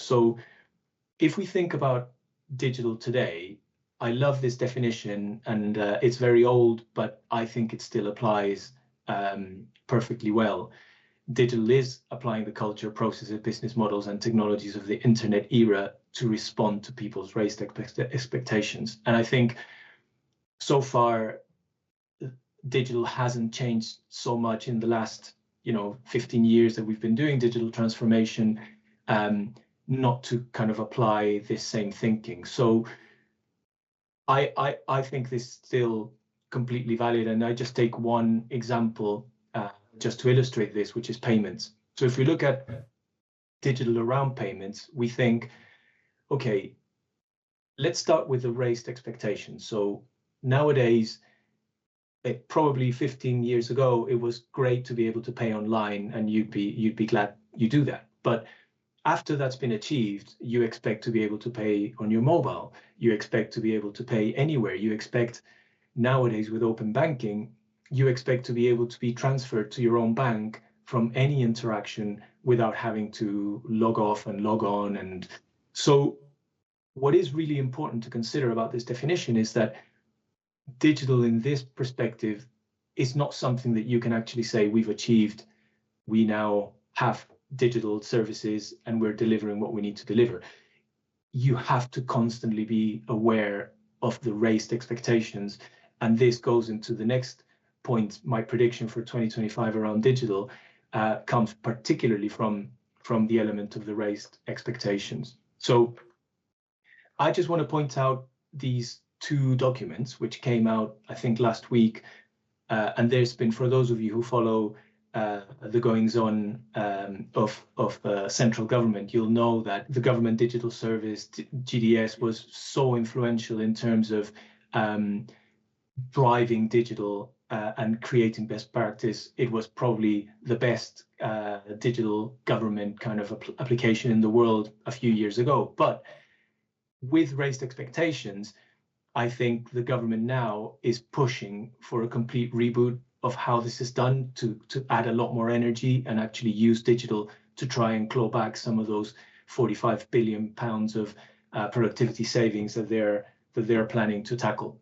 So if we think about digital today, I love this definition, and it's very old, but I think it still applies perfectly well. Digital is applying the culture, processes, business models, and technologies of the internet era to respond to people's raised expectations. And I think so far, digital hasn't changed so much in the last 15 years that we've been doing digital transformation, not to kind of apply this same thinking. So I think this is still completely valid, and I just take one example just to illustrate this, which is payments. So if we look at digital around payments, we think, okay, let's start with the raised expectations. So nowadays, probably 15 years ago, it was great to be able to pay online, and you'd be glad you do that. But after that's been achieved, you expect to be able to pay on your mobile. You expect to be able to pay anywhere. You expect nowadays with open banking, you expect to be able to be transferred to your own bank from any interaction without having to log off and log on. And so what is really important to consider about this definition is that digital in this perspective is not something that you can actually say we've achieved. We now have digital services and we're delivering what we need to deliver. You have to constantly be aware of the raised expectations. And this goes into the next point. My prediction for 2025 around digital comes particularly from the element of the raised expectations. So I just want to point out these two documents which came out, I think, last week. And there's been, for those of you who follow the goings-on of central government, you'll know that the Government Digital Service, GDS, was so influential in terms of driving digital and creating best practice. It was probably the best digital government kind of application in the world a few years ago. But with raised expectations, I think the government now is pushing for a complete reboot of how this is done, to add a lot more energy and actually use digital to try and claw back some of those 45 billion pounds of productivity savings that they're planning to tackle.